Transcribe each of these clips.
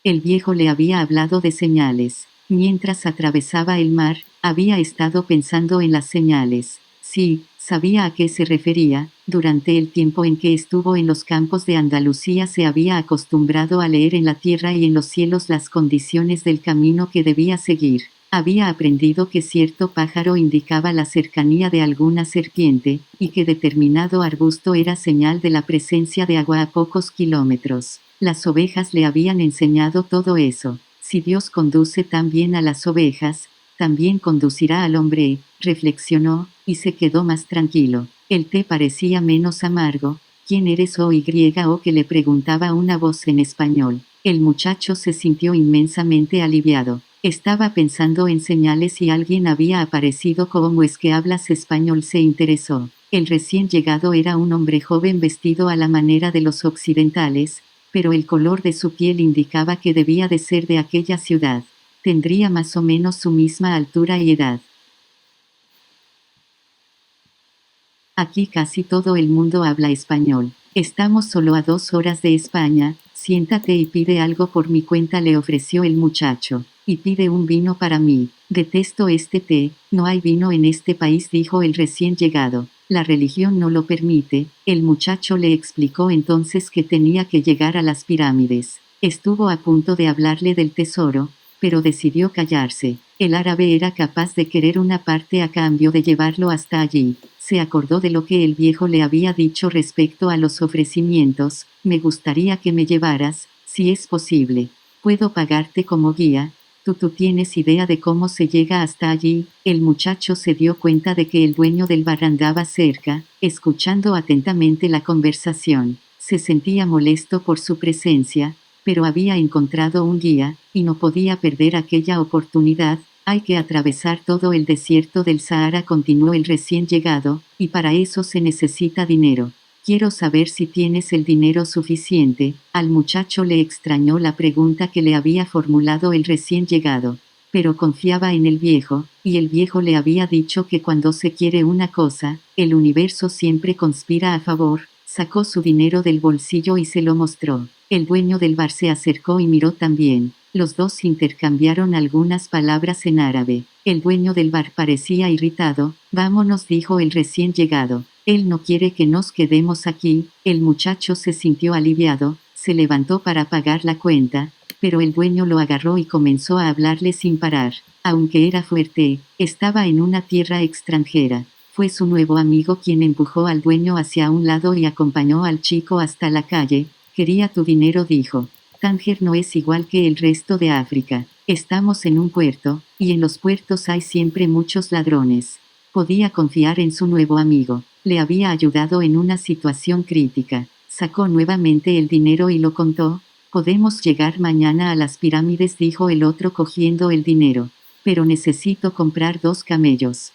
El viejo le había hablado de señales. Mientras atravesaba el mar, había estado pensando en las señales. Sí, sabía a qué se refería. Durante el tiempo en que estuvo en los campos de Andalucía se había acostumbrado a leer en la tierra y en los cielos las condiciones del camino que debía seguir. Había aprendido que cierto pájaro indicaba la cercanía de alguna serpiente, y que determinado arbusto era señal de la presencia de agua a pocos kilómetros. Las ovejas le habían enseñado todo eso. Si Dios conduce tan bien a las ovejas, también conducirá al hombre, reflexionó, y se quedó más tranquilo. El té parecía menos amargo. ¿Quién eres o que le preguntaba una voz en español? El muchacho se sintió inmensamente aliviado. Estaba pensando en señales y alguien había aparecido. ¿Cómo es que hablas español? Se interesó. El recién llegado era un hombre joven vestido a la manera de los occidentales, pero el color de su piel indicaba que debía de ser de aquella ciudad. Tendría más o menos su misma altura y edad. Aquí casi todo el mundo habla español. Estamos solo a 2 horas de España. Siéntate y pide algo por mi cuenta, le ofreció el muchacho. Y pide un vino para mí. Detesto este té. No hay vino en este país, dijo el recién llegado. La religión no lo permite. El muchacho le explicó entonces que tenía que llegar a las pirámides. Estuvo a punto de hablarle del tesoro, pero decidió callarse. El árabe era capaz de querer una parte a cambio de llevarlo hasta allí. Se acordó de lo que el viejo le había dicho respecto a los ofrecimientos. Me gustaría que me llevaras, si es posible. Puedo pagarte como guía. ¿Tú tienes idea de cómo se llega hasta allí? El muchacho se dio cuenta de que el dueño del bar andaba cerca, escuchando atentamente la conversación. Se sentía molesto por su presencia, pero había encontrado un guía, y no podía perder aquella oportunidad. Hay que atravesar todo el desierto del Sahara, continuó el recién llegado, y para eso se necesita dinero. Quiero saber si tienes el dinero suficiente. Al muchacho le extrañó la pregunta que le había formulado el recién llegado, pero confiaba en el viejo, y el viejo le había dicho que cuando se quiere una cosa, el universo siempre conspira a favor. Sacó su dinero del bolsillo y se lo mostró. El dueño del bar se acercó y miró también. Los dos intercambiaron algunas palabras en árabe. El dueño del bar parecía irritado. Vámonos, dijo el recién llegado. Él no quiere que nos quedemos aquí. El muchacho se sintió aliviado, se levantó para pagar la cuenta, pero el dueño lo agarró y comenzó a hablarle sin parar. Aunque era fuerte, estaba en una tierra extranjera. Fue su nuevo amigo quien empujó al dueño hacia un lado y acompañó al chico hasta la calle. Quería tu dinero, dijo. Tánger no es igual que el resto de África. Estamos en un puerto, y en los puertos hay siempre muchos ladrones. Podía confiar en su nuevo amigo. Le había ayudado en una situación crítica. Sacó nuevamente el dinero y lo contó. Podemos llegar mañana a las pirámides, dijo el otro cogiendo el dinero. Pero necesito comprar 2 camellos.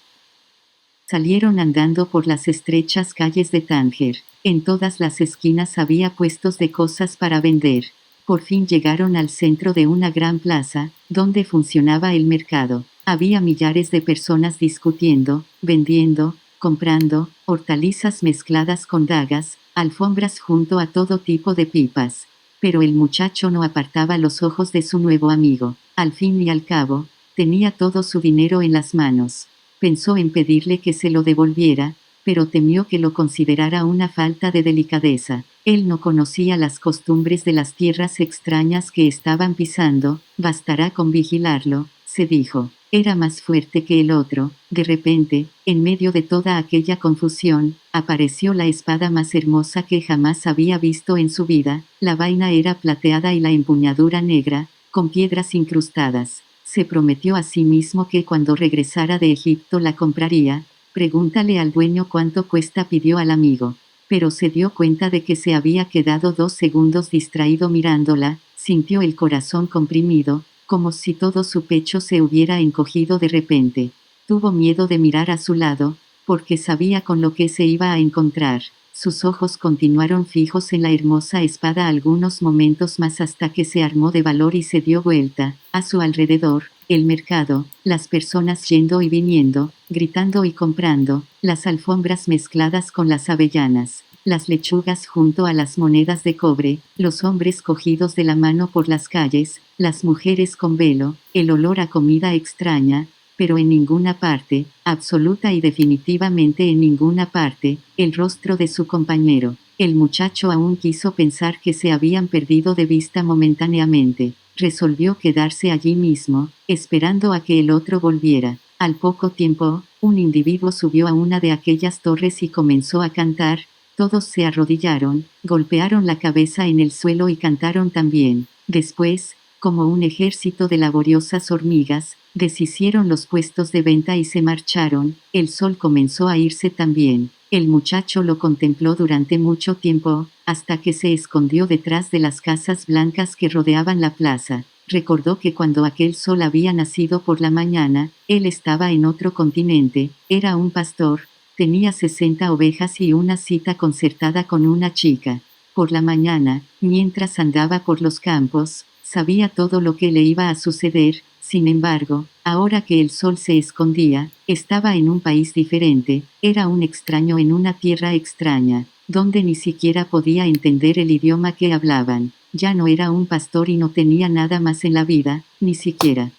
Salieron andando por las estrechas calles de Tánger. En todas las esquinas había puestos de cosas para vender. Por fin llegaron al centro de una gran plaza, donde funcionaba el mercado. Había millares de personas discutiendo, vendiendo, comprando, hortalizas mezcladas con dagas, alfombras junto a todo tipo de pipas. Pero el muchacho no apartaba los ojos de su nuevo amigo. Al fin y al cabo, tenía todo su dinero en las manos. Pensó en pedirle que se lo devolviera, pero temió que lo considerara una falta de delicadeza. Él no conocía las costumbres de las tierras extrañas que estaban pisando. Bastará con vigilarlo, se dijo. Era más fuerte que el otro. De repente, en medio de toda aquella confusión, apareció la espada más hermosa que jamás había visto en su vida. La vaina era plateada y la empuñadura negra, con piedras incrustadas. Se prometió a sí mismo que cuando regresara de Egipto la compraría. Pregúntale al dueño cuánto cuesta, pidió al amigo. Pero se dio cuenta de que se había quedado 2 segundos distraído mirándola. Sintió el corazón comprimido, como si todo su pecho se hubiera encogido de repente. Tuvo miedo de mirar a su lado, porque sabía con lo que se iba a encontrar. Sus ojos continuaron fijos en la hermosa espada algunos momentos más hasta que se armó de valor y se dio vuelta. A su alrededor, el mercado, las personas yendo y viniendo, gritando y comprando, las alfombras mezcladas con las avellanas, las lechugas junto a las monedas de cobre, los hombres cogidos de la mano por las calles, las mujeres con velo, el olor a comida extraña, pero en ninguna parte, absoluta y definitivamente en ninguna parte, el rostro de su compañero. El muchacho aún quiso pensar que se habían perdido de vista momentáneamente. Resolvió quedarse allí mismo, esperando a que el otro volviera. Al poco tiempo, un individuo subió a una de aquellas torres y comenzó a cantar. Todos se arrodillaron, golpearon la cabeza en el suelo y cantaron también. Después, como un ejército de laboriosas hormigas, deshicieron los puestos de venta y se marcharon. El sol comenzó a irse también. El muchacho lo contempló durante mucho tiempo, hasta que se escondió detrás de las casas blancas que rodeaban la plaza. Recordó que cuando aquel sol había nacido por la mañana, él estaba en otro continente, era un pastor, tenía 60 ovejas y una cita concertada con una chica. Por la mañana, mientras andaba por los campos, sabía todo lo que le iba a suceder. Sin embargo, ahora que el sol se escondía, estaba en un país diferente, era un extraño en una tierra extraña, donde ni siquiera podía entender el idioma que hablaban. Ya no era un pastor y no tenía nada más en la vida, ni siquiera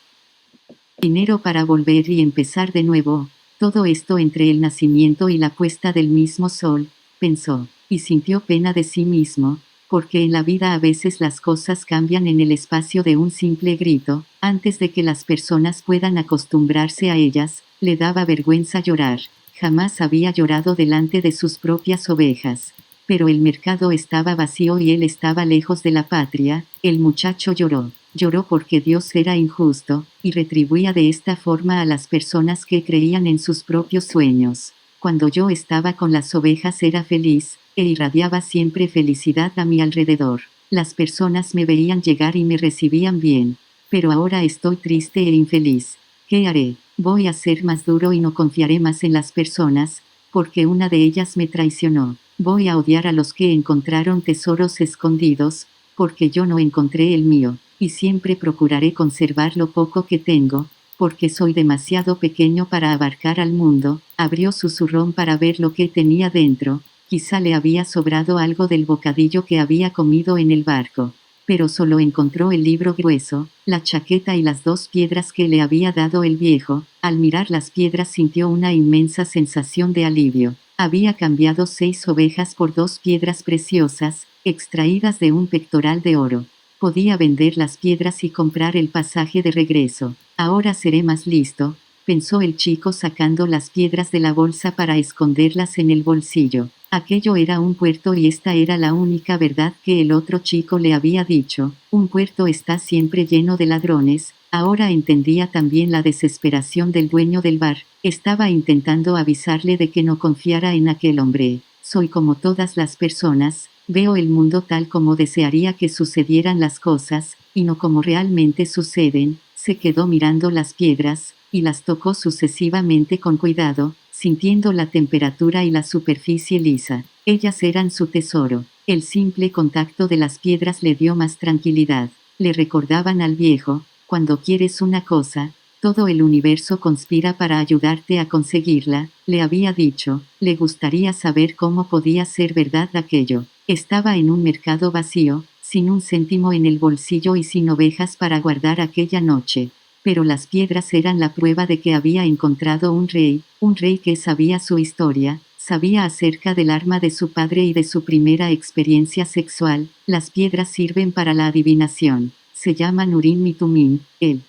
dinero para volver y empezar de nuevo. Todo esto entre el nacimiento y la puesta del mismo sol, pensó, y sintió pena de sí mismo, porque en la vida a veces las cosas cambian en el espacio de un simple grito. Antes de que las personas puedan acostumbrarse a ellas, le daba vergüenza llorar. Jamás había llorado delante de sus propias ovejas. Pero el mercado estaba vacío y él estaba lejos de la patria. El muchacho lloró. Lloró porque Dios era injusto, y retribuía de esta forma a las personas que creían en sus propios sueños. Cuando yo estaba con las ovejas era feliz, e irradiaba siempre felicidad a mi alrededor. Las personas me veían llegar y me recibían bien. Pero ahora estoy triste e infeliz. ¿Qué haré? Voy a ser más duro y no confiaré más en las personas, porque una de ellas me traicionó. Voy a odiar a los que encontraron tesoros escondidos, porque yo no encontré el mío, y siempre procuraré conservar lo poco que tengo, porque soy demasiado pequeño para abarcar al mundo. Abrió su zurrón para ver lo que tenía dentro. Quizá le había sobrado algo del bocadillo que había comido en el barco, pero solo encontró el libro grueso, la chaqueta y las 2 piedras que le había dado el viejo. Al mirar las piedras sintió una inmensa sensación de alivio. Había cambiado 6 ovejas por 2 piedras preciosas, extraídas de un pectoral de oro. Podía vender las piedras y comprar el pasaje de regreso. Ahora seré más listo, pensó el chico sacando las piedras de la bolsa para esconderlas en el bolsillo. Aquello era un puerto y esta era la única verdad que el otro chico le había dicho. Un puerto está siempre lleno de ladrones. Ahora entendía también la desesperación del dueño del bar. Estaba intentando avisarle de que no confiara en aquel hombre. Soy como todas las personas, veo el mundo tal como desearía que sucedieran las cosas, y no como realmente suceden. Se quedó mirando las piedras, y las tocó sucesivamente con cuidado, sintiendo la temperatura y la superficie lisa. Ellas eran su tesoro. El simple contacto de las piedras le dio más tranquilidad. Le recordaban al viejo, cuando quieres una cosa, todo el universo conspira para ayudarte a conseguirla, le había dicho. Le gustaría saber cómo podía ser verdad aquello. Estaba en un mercado vacío, sin un céntimo en el bolsillo y sin ovejas para guardar aquella noche. Pero las piedras eran la prueba de que había encontrado un rey que sabía su historia, sabía acerca del arma de su padre y de su primera experiencia sexual. Las piedras sirven para la adivinación. Se llaman Urim y Tumim. El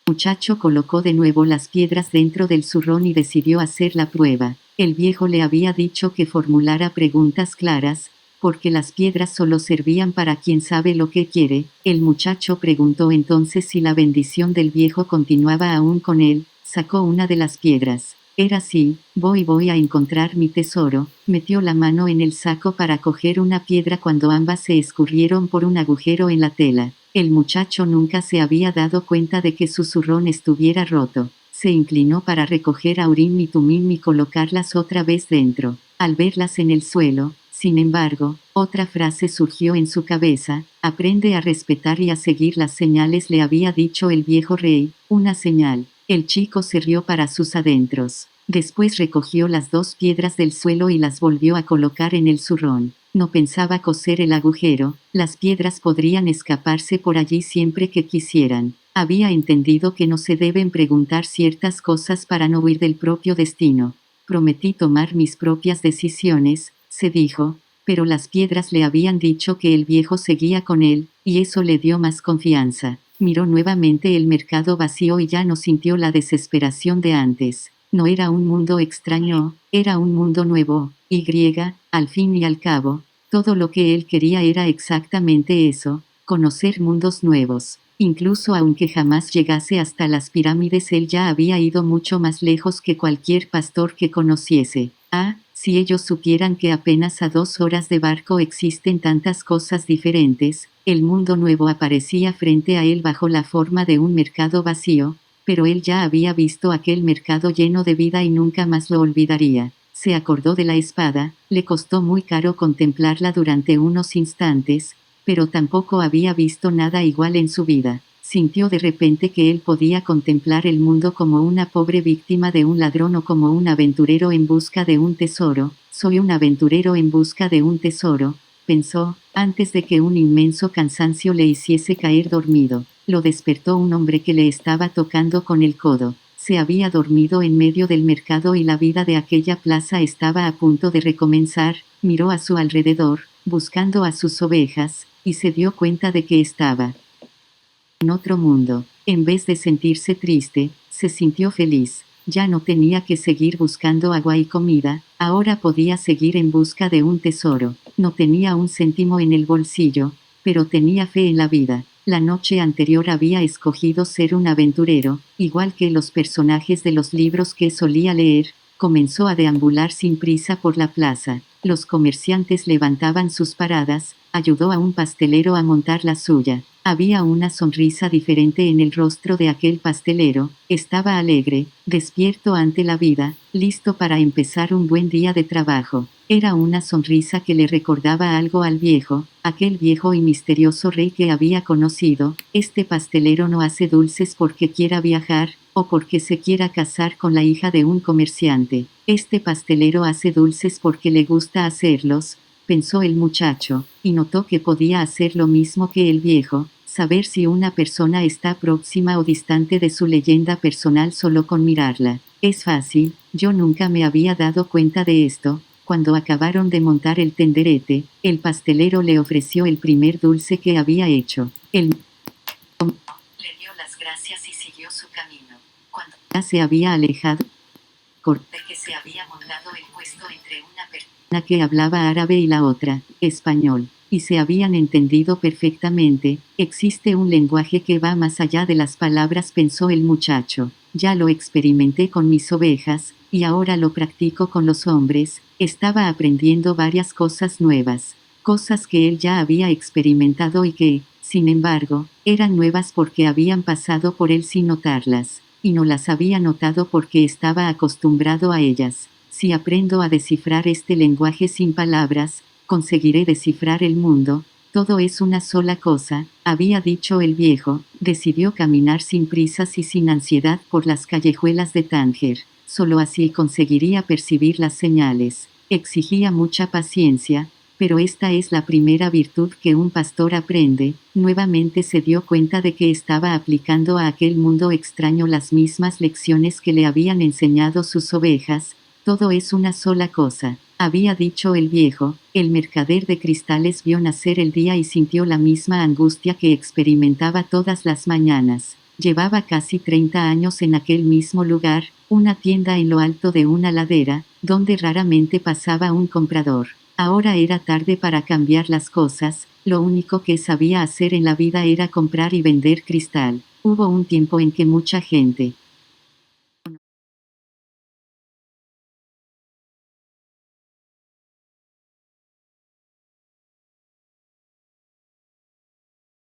muchacho colocó de nuevo las piedras dentro del zurrón y decidió hacer la prueba. El viejo le había dicho que formulara preguntas claras, porque las piedras solo servían para quien sabe lo que quiere. El muchacho preguntó entonces si la bendición del viejo continuaba aún con él. Sacó una de las piedras. Era así. Voy a encontrar mi tesoro. Metió la mano en el saco para coger una piedra cuando ambas se escurrieron por un agujero en la tela. El muchacho nunca se había dado cuenta de que su zurrón estuviera roto. Se inclinó para recoger a Urim y Tumim y colocarlas otra vez dentro. Al verlas en el suelo, sin embargo, otra frase surgió en su cabeza. Aprende a respetar y a seguir las señales, le había dicho el viejo rey. Una señal. El chico se rió para sus adentros. Después recogió las 2 piedras del suelo y las volvió a colocar en el zurrón. No pensaba coser el agujero, las piedras podrían escaparse por allí siempre que quisieran. Había entendido que no se deben preguntar ciertas cosas para no huir del propio destino. Prometí tomar mis propias decisiones, se dijo, pero las piedras le habían dicho que el viejo seguía con él, y eso le dio más confianza. Miró nuevamente el mercado vacío y ya no sintió la desesperación de antes. No era un mundo extraño, era un mundo nuevo, y, al fin y al cabo, todo lo que él quería era exactamente eso, conocer mundos nuevos. Incluso aunque jamás llegase hasta las pirámides, él ya había ido mucho más lejos que cualquier pastor que conociese. Ah, si ellos supieran que apenas a 2 horas de barco existen tantas cosas diferentes. El mundo nuevo aparecía frente a él bajo la forma de un mercado vacío, pero él ya había visto aquel mercado lleno de vida y nunca más lo olvidaría. Se acordó de la espada, le costó muy caro contemplarla durante unos instantes, pero tampoco había visto nada igual en su vida. Sintió de repente que él podía contemplar el mundo como una pobre víctima de un ladrón o como un aventurero en busca de un tesoro. Soy un aventurero en busca de un tesoro, pensó, antes de que un inmenso cansancio le hiciese caer dormido. Lo despertó un hombre que le estaba tocando con el codo. Se había dormido en medio del mercado y la vida de aquella plaza estaba a punto de recomenzar. Miró a su alrededor, buscando a sus ovejas, y se dio cuenta de que estaba en otro mundo. En vez de sentirse triste, se sintió feliz. Ya no tenía que seguir buscando agua y comida, ahora podía seguir en busca de un tesoro. No tenía un céntimo en el bolsillo, pero tenía fe en la vida. La noche anterior había escogido ser un aventurero, igual que los personajes de los libros que solía leer. Comenzó a deambular sin prisa por la plaza. Los comerciantes levantaban sus paradas, ayudó a un pastelero a montar la suya. Había una sonrisa diferente en el rostro de aquel pastelero, estaba alegre, despierto ante la vida, listo para empezar un buen día de trabajo. Era una sonrisa que le recordaba algo al viejo, aquel viejo y misterioso rey que había conocido. Este pastelero no hace dulces porque quiera viajar, o porque se quiera casar con la hija de un comerciante. Este pastelero hace dulces porque le gusta hacerlos, pensó el muchacho, y notó que podía hacer lo mismo que el viejo, saber si una persona está próxima o distante de su leyenda personal solo con mirarla. Es fácil, yo nunca me había dado cuenta de esto. Cuando acabaron de montar el tenderete, el pastelero le ofreció el primer dulce que había hecho. Él le dio las gracias y siguió su camino. Cuando ya se había alejado, corté que se había montado el puesto entre una persona que hablaba árabe y la otra, español, y se habían entendido perfectamente. Existe un lenguaje que va más allá de las palabras, pensó el muchacho. Ya lo experimenté con mis ovejas, y ahora lo practico con los hombres. Estaba aprendiendo varias cosas nuevas, cosas que él ya había experimentado y que, sin embargo, eran nuevas porque habían pasado por él sin notarlas, y no las había notado porque estaba acostumbrado a ellas. Si aprendo a descifrar este lenguaje sin palabras, conseguiré descifrar el mundo. Todo es una sola cosa, había dicho el viejo. Decidió caminar sin prisas y sin ansiedad por las callejuelas de Tánger. Solo así conseguiría percibir las señales. Exigía mucha paciencia, pero esta es la primera virtud que un pastor aprende. Nuevamente se dio cuenta de que estaba aplicando a aquel mundo extraño las mismas lecciones que le habían enseñado sus ovejas. Todo es una sola cosa, había dicho el viejo. El mercader de cristales vio nacer el día y sintió la misma angustia que experimentaba todas las mañanas. Llevaba casi 30 años en aquel mismo lugar, una tienda en lo alto de una ladera, donde raramente pasaba un comprador. Ahora era tarde para cambiar las cosas, lo único que sabía hacer en la vida era comprar y vender cristal. Hubo un tiempo en que mucha gente